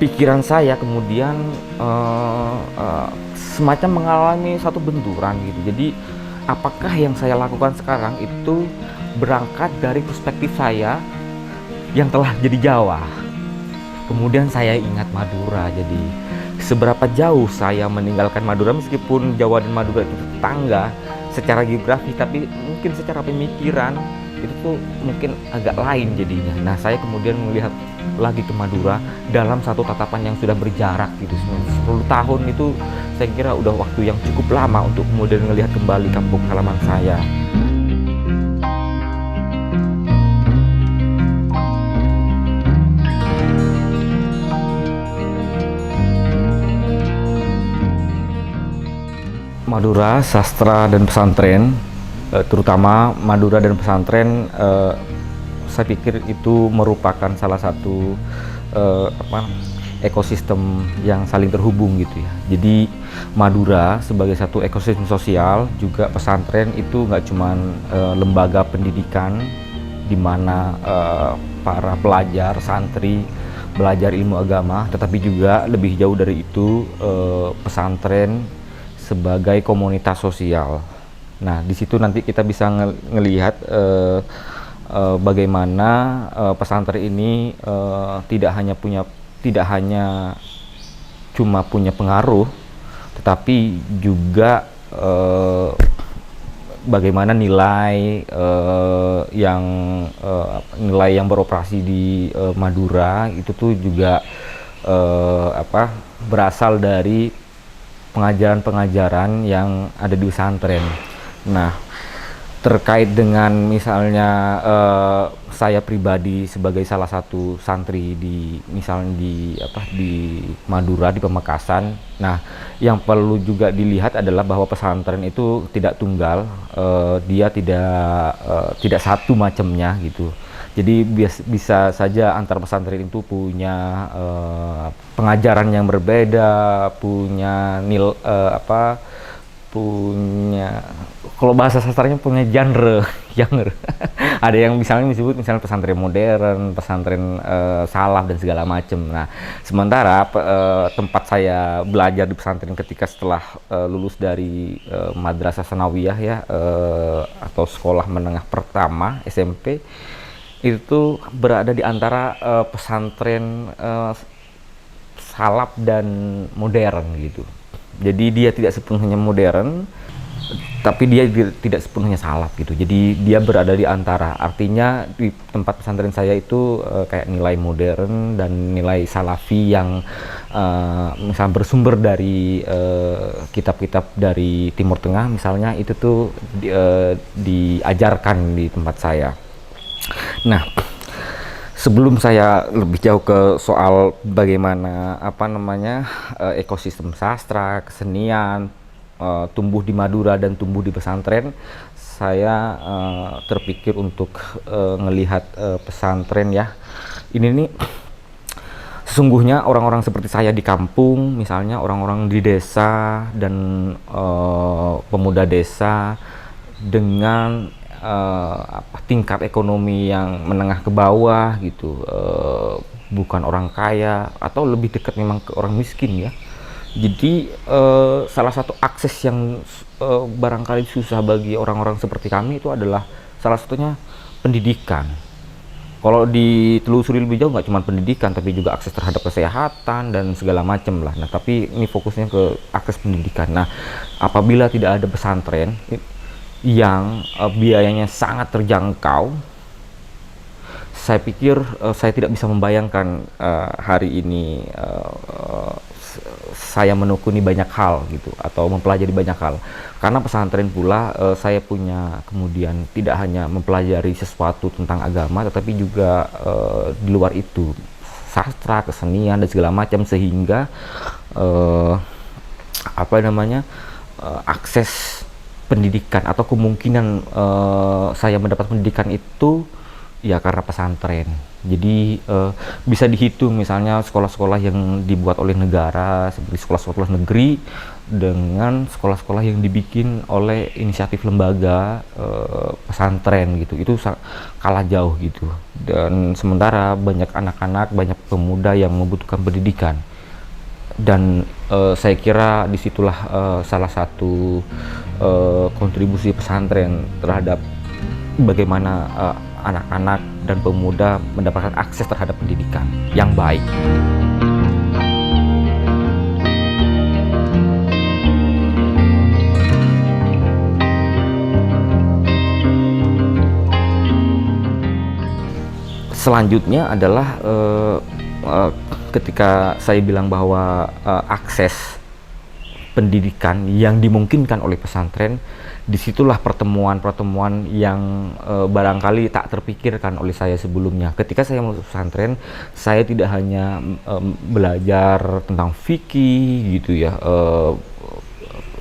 pikiran saya kemudian semacam mengalami satu benturan gitu. Jadi apakah yang saya lakukan sekarang itu berangkat dari perspektif saya yang telah jadi Jawa. Kemudian saya ingat Madura, jadi seberapa jauh saya meninggalkan Madura, meskipun Jawa dan Madura itu tetangga secara geografi, tapi mungkin secara pemikiran itu tuh mungkin agak lain jadinya. Nah, saya kemudian melihat lagi ke Madura dalam satu tatapan yang sudah berjarak gitu. 10 tahun itu saya kira udah waktu yang cukup lama untuk kemudian melihat kembali kampung halaman saya. Madura, sastra dan pesantren, terutama Madura dan pesantren, saya pikir itu merupakan salah satu ekosistem yang saling terhubung gitu ya. Jadi Madura sebagai satu ekosistem sosial, juga pesantren itu nggak cuman lembaga pendidikan di mana para pelajar, santri belajar ilmu agama, tetapi juga lebih jauh dari itu, pesantren sebagai komunitas sosial. Nah, di situ nanti kita bisa ngelihat bagaimana pesantren ini tidak hanya cuma punya pengaruh, tetapi juga bagaimana nilai yang beroperasi di Madura itu tuh juga berasal dari pengajaran-pengajaran yang ada di pesantren. Nah, terkait dengan misalnya saya pribadi sebagai salah satu santri di Madura, di Pamekasan. Nah, yang perlu juga dilihat adalah bahwa pesantren itu tidak tunggal, dia tidak satu macamnya gitu. Jadi bisa saja antar pesantren itu punya pengajaran yang berbeda, punya kalau bahasa sastranya punya genre. Ada yang misalnya pesantren modern, pesantren salaf dan segala macam. Nah, sementara tempat saya belajar di pesantren ketika setelah lulus dari madrasah sanawiyah ya, atau sekolah menengah pertama SMP, itu berada di antara pesantren salaf dan modern gitu. Jadi dia tidak sepenuhnya modern, tapi dia tidak sepenuhnya salaf gitu. Jadi dia berada di antara. Artinya di tempat pesantren saya itu kayak nilai modern dan nilai salafi yang misalnya bersumber dari kitab-kitab dari Timur Tengah misalnya, itu tuh diajarkan di tempat saya. Nah, sebelum saya lebih jauh ke soal bagaimana ekosistem sastra, kesenian tumbuh di Madura dan tumbuh di pesantren, saya terpikir untuk ngelihat pesantren ya. Ini nih sesungguhnya orang-orang seperti saya di kampung, misalnya orang-orang di desa dan pemuda desa dengan tingkat ekonomi yang menengah ke bawah gitu, bukan orang kaya atau lebih dekat memang ke orang miskin ya. Jadi salah satu akses yang barangkali susah bagi orang-orang seperti kami itu adalah salah satunya pendidikan. Kalau ditelusuri lebih jauh, nggak cuma pendidikan tapi juga akses terhadap kesehatan dan segala macam lah. Nah, tapi ini fokusnya ke akses pendidikan. Nah, apabila tidak ada pesantren yang biayanya sangat terjangkau, saya pikir saya tidak bisa membayangkan hari ini saya menekuni banyak hal gitu, atau mempelajari banyak hal. Karena pesantren pula saya punya kemudian tidak hanya mempelajari sesuatu tentang agama, tetapi juga di luar itu sastra, kesenian dan segala macam, sehingga akses pendidikan atau kemungkinan saya mendapat pendidikan itu ya karena pesantren. Jadi bisa dihitung misalnya sekolah-sekolah yang dibuat oleh negara seperti sekolah-sekolah negeri dengan sekolah-sekolah yang dibikin oleh inisiatif lembaga pesantren gitu. Itu kalah jauh gitu. Dan sementara banyak anak-anak, banyak pemuda yang membutuhkan pendidikan. Dan saya kira disitulah salah satu kontribusi pesantren terhadap bagaimana anak-anak dan pemuda mendapatkan akses terhadap pendidikan yang baik. Selanjutnya adalah ketika saya bilang bahwa akses pendidikan yang dimungkinkan oleh pesantren, disitulah pertemuan-pertemuan yang barangkali tak terpikirkan oleh saya sebelumnya. Ketika saya masuk pesantren, saya tidak hanya belajar tentang fikih gitu ya,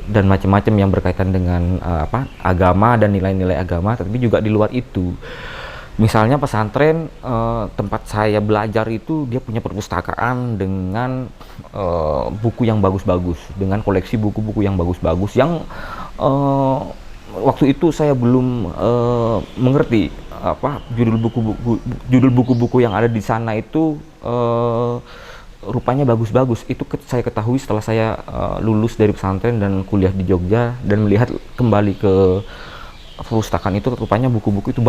dan macam-macam yang berkaitan dengan agama dan nilai-nilai agama, tapi juga di luar itu. Misalnya pesantren tempat saya belajar itu dia punya perpustakaan dengan buku yang bagus-bagus, dengan koleksi buku-buku yang bagus-bagus yang waktu itu saya belum mengerti judul buku-buku yang ada di sana itu rupanya bagus-bagus. Itu saya ketahui setelah saya lulus dari pesantren dan kuliah di Jogja dan melihat kembali ke perpustakaan itu, rupanya buku-buku itu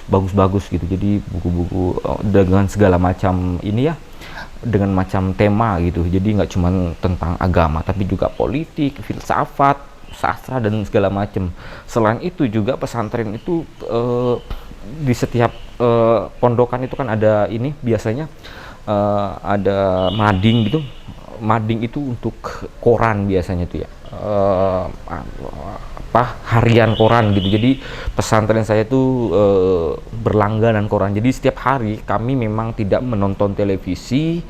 bagus-bagus gitu. Jadi buku-buku dengan segala macam ini ya, dengan macam tema gitu. Jadi nggak cuma tentang agama, tapi juga politik, filsafat, sastra dan segala macam. Selain itu juga pesantren itu di setiap pondokan itu kan ada ini biasanya ada mading gitu. Mading itu untuk koran biasanya tuh ya. Harian koran gitu. Jadi pesantren saya itu berlangganan koran. Jadi setiap hari kami memang tidak menonton televisi,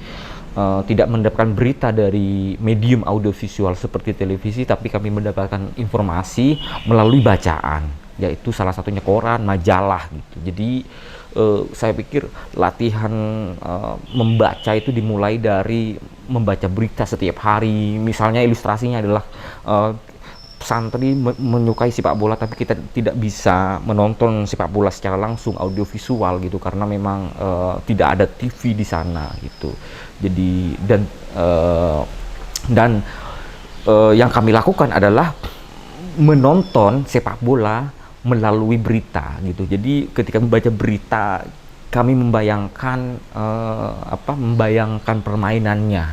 tidak mendapatkan berita dari medium audiovisual seperti televisi, tapi kami mendapatkan informasi melalui bacaan, yaitu salah satunya koran, majalah gitu. Jadi saya pikir latihan membaca itu dimulai dari membaca berita setiap hari. Misalnya ilustrasinya adalah santri menyukai sepak bola, tapi kita tidak bisa menonton sepak bola secara langsung audiovisual gitu karena memang tidak ada TV di sana gitu. Jadi dan yang kami lakukan adalah menonton sepak bola melalui berita gitu. Jadi ketika membaca berita kami membayangkan membayangkan permainannya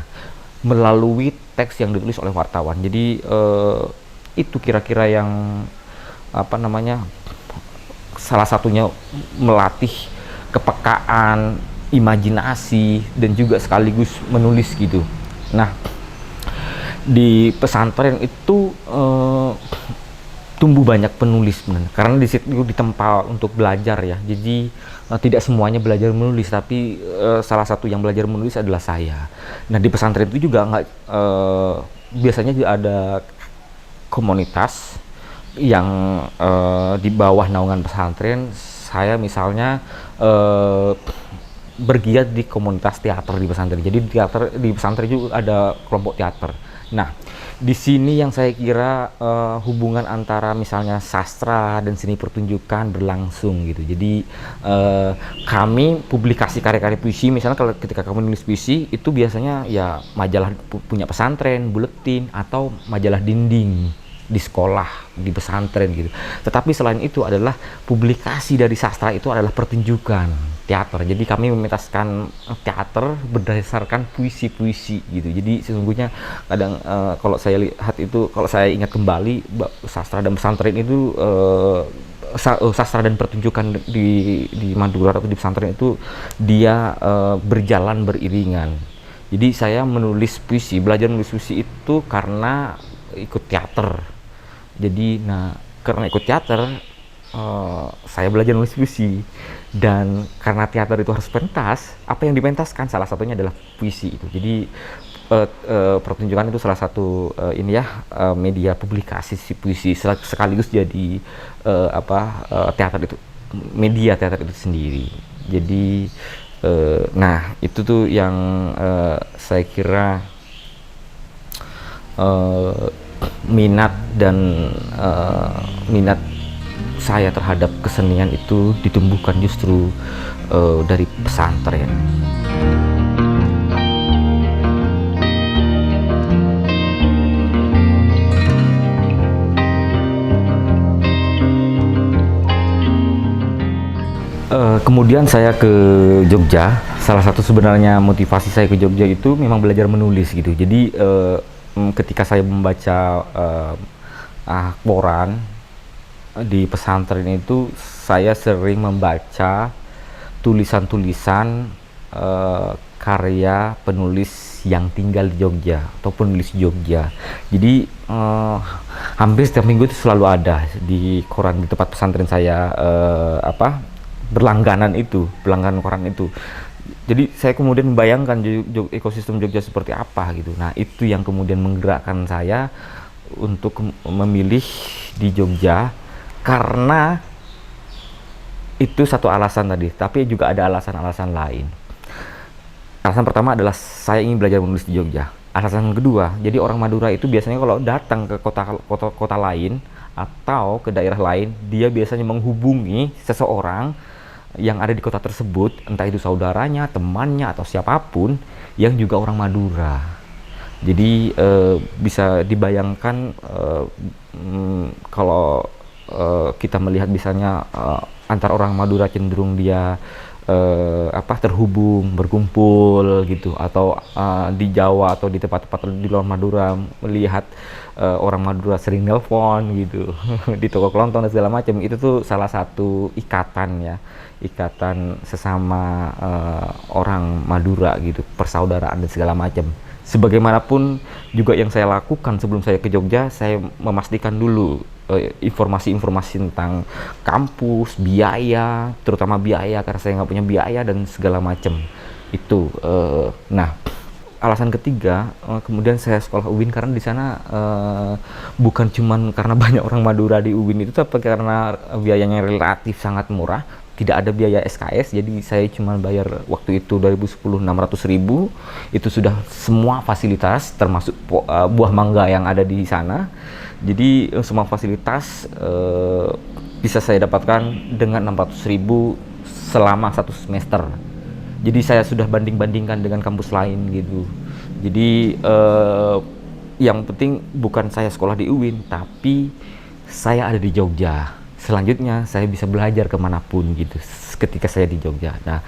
melalui teks yang ditulis oleh wartawan. Jadi itu kira-kira yang salah satunya melatih kepekaan, imajinasi dan juga sekaligus menulis gitu. Nah, di pesantren itu tumbuh banyak penulis benar, karena di situ ditempa untuk belajar ya. Jadi tidak semuanya belajar menulis, tapi salah satu yang belajar menulis adalah saya. Nah, di pesantren itu juga nggak biasanya juga ada komunitas yang di bawah naungan pesantren. Saya misalnya bergiat di komunitas teater di pesantren. Jadi di pesantren juga ada kelompok teater. Nah, di sini yang saya kira hubungan antara misalnya sastra dan seni pertunjukan berlangsung gitu. Jadi kami publikasi karya-karya puisi, misalnya kalau ketika kamu nulis puisi itu biasanya ya majalah punya pesantren, buletin atau majalah dinding di sekolah, di pesantren gitu. Tetapi selain itu adalah publikasi dari sastra itu adalah pertunjukan teater. Jadi kami mementaskan teater berdasarkan puisi-puisi gitu. Jadi sesungguhnya kadang kalau saya lihat itu, kalau saya ingat kembali, sastra dan pesantren itu sastra dan pertunjukan di Madura atau di pesantren itu dia berjalan beriringan. Jadi saya menulis puisi, belajar menulis puisi itu karena ikut teater. Jadi karena ikut teater saya belajar nulis puisi, dan karena teater itu harus pentas, apa yang dipentaskan salah satunya adalah puisi itu. Jadi pertunjukan itu salah satu media publikasi puisi sekaligus jadi teater itu, media teater itu sendiri. Jadi nah itu tuh yang saya kira eh, minat dan minat saya terhadap kesenian itu ditumbuhkan justru dari pesantren. Kemudian saya ke Jogja. Salah satu sebenarnya motivasi saya ke Jogja itu memang belajar menulis gitu. Jadi ketika saya membaca koran di pesantren itu, saya sering membaca tulisan-tulisan karya penulis yang tinggal di Jogja atau penulis Jogja. Jadi hampir setiap minggu itu selalu ada di koran di tempat pesantren saya berlangganan koran itu. Jadi saya kemudian membayangkan ekosistem Jogja seperti apa gitu. Nah itu yang kemudian menggerakkan saya untuk memilih di Jogja, karena itu satu alasan tadi, tapi juga ada alasan-alasan lain. Alasan pertama adalah saya ingin belajar menulis di Jogja. Alasan kedua, jadi orang Madura itu biasanya kalau datang ke kota lain atau ke daerah lain, dia biasanya menghubungi seseorang yang ada di kota tersebut, entah itu saudaranya, temannya, atau siapapun yang juga orang Madura. Jadi bisa dibayangkan kalau kita melihat misalnya antar orang Madura cenderung dia terhubung, berkumpul gitu, atau di Jawa atau di tempat-tempat di luar Madura melihat orang Madura sering nelpon gitu di toko kelontong dan segala macam. Itu tuh salah satu ikatan sesama orang Madura gitu, persaudaraan dan segala macam. Sebagaimanapun juga yang saya lakukan sebelum saya ke Jogja, saya memastikan dulu informasi-informasi tentang kampus, biaya, terutama biaya karena saya nggak punya biaya dan segala macam itu. Nah, alasan ketiga, kemudian saya sekolah UIN karena di sana bukan cuman karena banyak orang Madura di UIN itu, tapi karena biayanya relatif sangat murah. Tidak ada biaya SKS, jadi saya cuma bayar waktu itu 2010 600.000. Itu sudah semua fasilitas termasuk buah mangga yang ada di sana. Jadi semua fasilitas bisa saya dapatkan dengan 600.000 selama satu semester. Jadi saya sudah banding-bandingkan dengan kampus lain gitu. Jadi yang penting bukan saya sekolah di UIN, tapi saya ada di Jogja. Selanjutnya saya bisa belajar kemanapun gitu ketika saya di Jogja. Nah,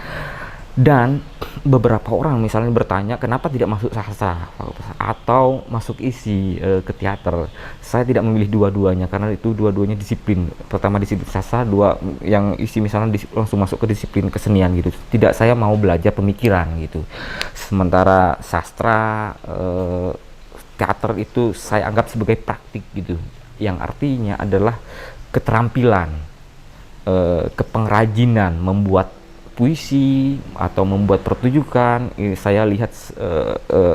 dan beberapa orang misalnya bertanya kenapa tidak masuk sastra atau masuk isi ke teater. Saya tidak memilih dua-duanya karena itu dua-duanya disiplin. Pertama disiplin sastra, dua yang isi misalnya langsung masuk ke disiplin kesenian gitu. Tidak, saya mau belajar pemikiran gitu. Sementara sastra, teater itu saya anggap sebagai praktik gitu. Yang artinya adalah keterampilan, kepengrajinan membuat puisi atau membuat pertunjukan. Saya lihat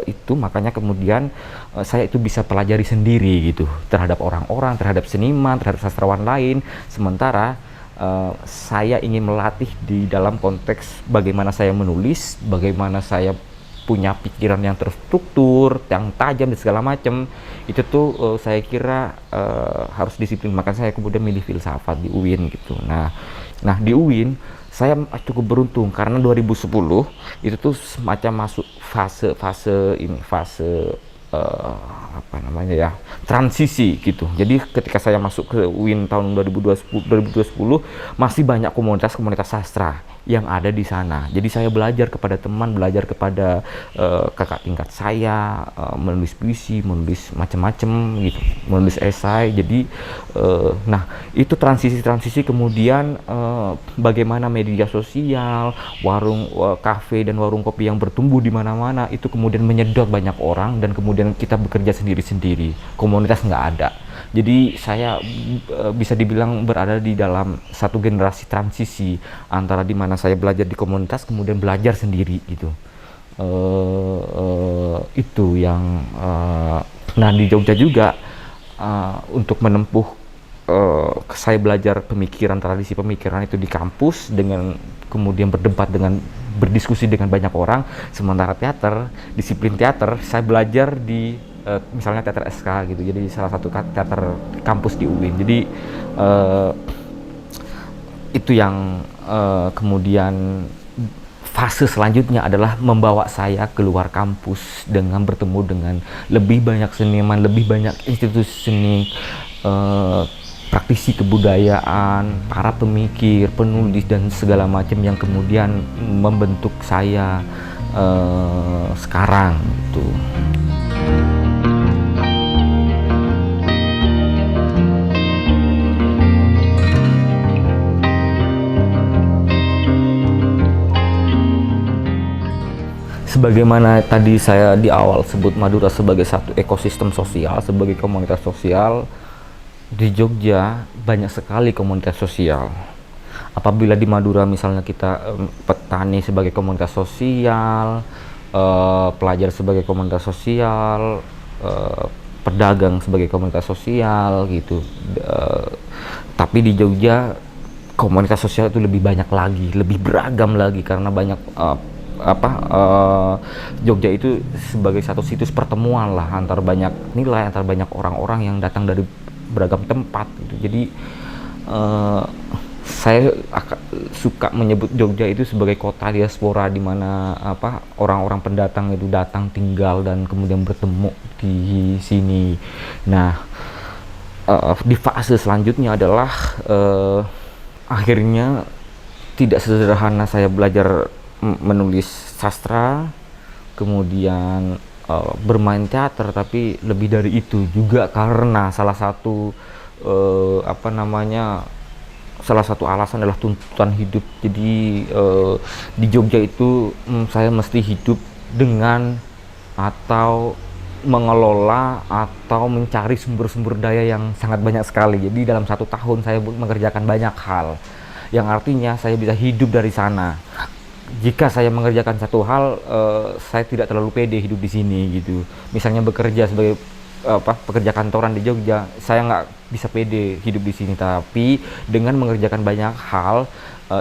itu, makanya kemudian saya itu bisa pelajari sendiri gitu terhadap orang-orang, terhadap seniman, terhadap sastrawan lain. Sementara saya ingin melatih di dalam konteks bagaimana saya menulis, bagaimana saya punya pikiran yang terstruktur, yang tajam dan segala macam. Itu tuh saya kira harus disiplin. Makanya saya kemudian milih filsafat di UIN gitu. Nah di UIN saya cukup beruntung karena 2010 itu tuh semacam masuk fase transisi gitu. Jadi ketika saya masuk ke UIN tahun 2020 masih banyak komunitas sastra yang ada di sana. Jadi saya belajar kepada teman, belajar kepada kakak tingkat saya, menulis puisi, menulis macam-macam gitu, menulis esai. Jadi nah itu transisi kemudian bagaimana media sosial, warung kafe dan warung kopi yang bertumbuh di mana-mana itu kemudian menyedot banyak orang, dan kemudian kita bekerja sendiri-sendiri, komunitas nggak ada. Jadi saya bisa dibilang berada di dalam satu generasi transisi antara di mana saya belajar di komunitas kemudian belajar sendiri gitu. Itu yang nah di Jogja juga untuk menempuh saya belajar pemikiran, tradisi pemikiran itu di kampus, dengan kemudian berdebat dengan berdiskusi dengan banyak orang. Sementara teater, disiplin teater, saya belajar di misalnya teater SK gitu, jadi salah satu teater kampus di UIN. Jadi itu yang kemudian fase selanjutnya adalah membawa saya keluar kampus dengan bertemu dengan lebih banyak seniman, lebih banyak institusi seni, praktisi kebudayaan, para pemikir, penulis, dan segala macam yang kemudian membentuk saya sekarang gitu. Sebagaimana tadi saya di awal sebut Madura sebagai satu ekosistem sosial, sebagai komunitas sosial, di Jogja banyak sekali komunitas sosial. Apabila di Madura misalnya kita petani sebagai komunitas sosial, pelajar sebagai komunitas sosial, pedagang sebagai komunitas sosial gitu. Tapi di Jogja komunitas sosial itu lebih banyak lagi, lebih beragam lagi, karena banyak Jogja itu sebagai satu situs pertemuan lah antar banyak nilai, antar banyak orang-orang yang datang dari beragam tempat gitu. Jadi saya suka menyebut Jogja itu sebagai kota diaspora, di mana orang-orang pendatang itu datang tinggal dan kemudian bertemu di sini. Nah, di fase selanjutnya adalah akhirnya tidak sederhana saya belajar menulis sastra, kemudian bermain teater, tapi lebih dari itu juga karena salah satu salah satu alasan adalah tuntutan hidup. Jadi di Jogja itu saya mesti hidup dengan atau mengelola atau mencari sumber-sumber daya yang sangat banyak sekali. Jadi dalam 1 tahun saya mengerjakan banyak hal, yang artinya saya bisa hidup dari sana. Jika saya mengerjakan satu hal, saya tidak terlalu pede hidup di sini gitu. Misalnya bekerja sebagai pekerja kantoran di Jogja, saya nggak bisa pede hidup di sini. Tapi dengan mengerjakan banyak hal,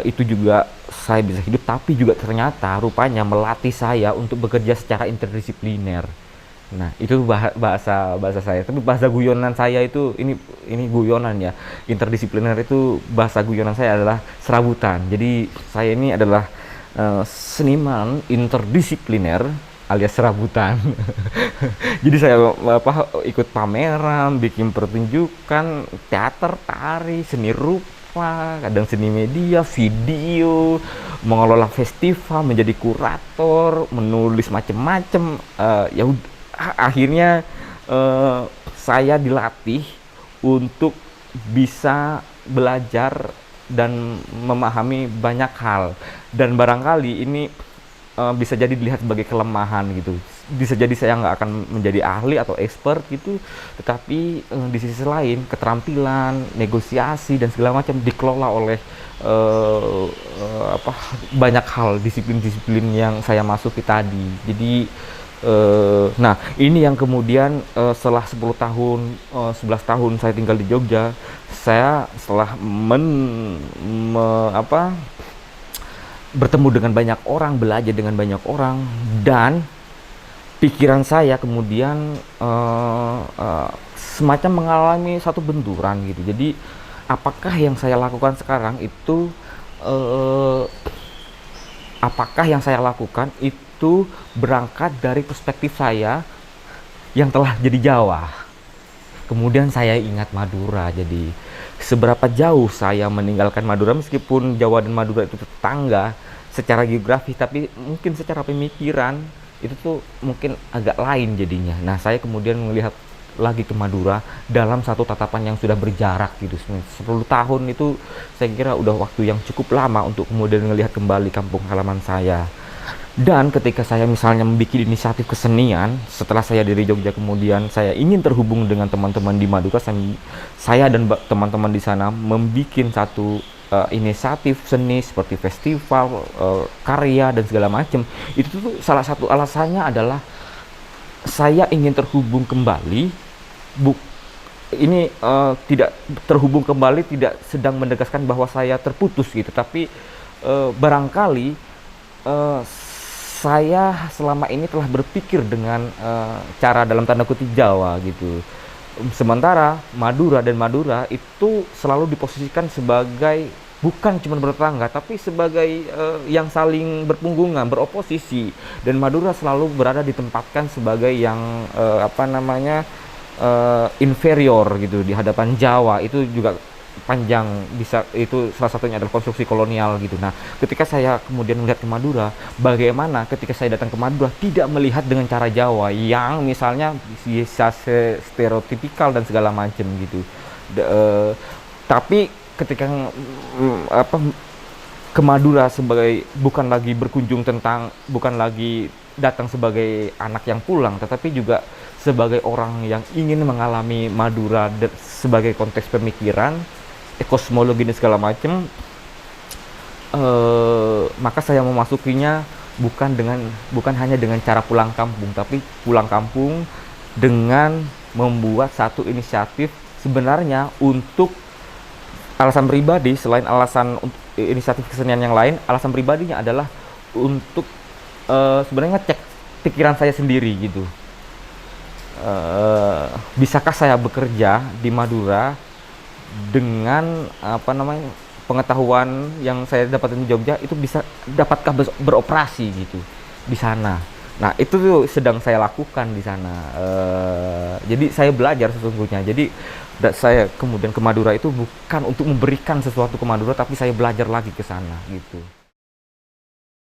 itu juga saya bisa hidup. Tapi juga ternyata rupanya melatih saya untuk bekerja secara interdisipliner. Nah, itu bahasa saya. Tapi bahasa guyonan saya itu ini guyonan ya. Interdisipliner itu bahasa guyonan saya adalah serabutan. Jadi saya ini adalah seniman interdisipliner alias serabutan. Jadi saya ikut pameran, bikin pertunjukan teater, tari, seni rupa, kadang seni media, video, mengelola festival, menjadi kurator, menulis macem-macem. Akhirnya saya dilatih untuk bisa belajar dan memahami banyak hal, dan barangkali ini bisa jadi dilihat sebagai kelemahan gitu. Bisa jadi saya nggak akan menjadi ahli atau expert gitu, tetapi di sisi lain keterampilan negosiasi dan segala macam dikelola oleh banyak hal, disiplin-disiplin yang saya masuki tadi. Jadi nah, ini yang kemudian setelah 10 tahun, 11 tahun saya tinggal di Jogja, saya setelah bertemu dengan banyak orang, belajar dengan banyak orang, dan pikiran saya kemudian semacam mengalami satu benturan gitu. Jadi, apakah yang saya lakukan sekarang itu berangkat dari perspektif saya yang telah jadi Jawa. Kemudian saya ingat Madura. Jadi seberapa jauh saya meninggalkan Madura, meskipun Jawa dan Madura itu tetangga secara geografi, tapi mungkin secara pemikiran itu tuh mungkin agak lain jadinya. Nah, saya kemudian melihat lagi ke Madura dalam satu tatapan yang sudah berjarak gitu. 10 tahun itu saya kira udah waktu yang cukup lama untuk kemudian melihat kembali kampung halaman saya. Dan ketika saya misalnya membuat inisiatif kesenian, setelah saya dari Jogja kemudian saya ingin terhubung dengan teman-teman di Madura, saya dan teman-teman di sana membuat satu inisiatif seni seperti festival, karya dan segala macam. Itu tuh salah satu alasannya adalah saya ingin terhubung kembali ini tidak terhubung kembali, tidak sedang menegaskan bahwa saya terputus gitu, tapi barangkali eh, saya selama ini telah berpikir dengan cara dalam tanda kutip Jawa gitu. Sementara Madura itu selalu diposisikan sebagai bukan cuma bertetangga, tapi sebagai yang saling berpunggungan, beroposisi. Dan Madura selalu berada ditempatkan sebagai yang apa namanya inferior gitu di hadapan Jawa. Itu juga panjang, bisa itu salah satunya adalah konstruksi kolonial gitu. Nah, ketika saya kemudian melihat ke Madura, bagaimana ketika saya datang ke Madura tidak melihat dengan cara Jawa yang misalnya bisa stereotipikal dan segala macam gitu. Tapi ketika apa ke Madura sebagai bukan lagi berkunjung, tentang bukan lagi datang sebagai anak yang pulang, tetapi juga sebagai orang yang ingin mengalami Madura sebagai konteks pemikiran, kosmologi dan segala macam, maka saya memasukinya bukan hanya dengan cara pulang kampung, tapi pulang kampung dengan membuat satu inisiatif sebenarnya untuk alasan pribadi. Selain alasan inisiatif kesenian yang lain, alasan pribadinya adalah untuk sebenarnya ngecek pikiran saya sendiri gitu. Bisakah saya bekerja di Madura dengan apa namanya pengetahuan yang saya dapatkan di Jogja, itu bisa dapatkah beroperasi gitu di sana. Nah, itu tuh sedang saya lakukan di sana. Jadi saya belajar sesungguhnya. Jadi saya kemudian ke Madura itu bukan untuk memberikan sesuatu ke Madura, tapi saya belajar lagi ke sana gitu.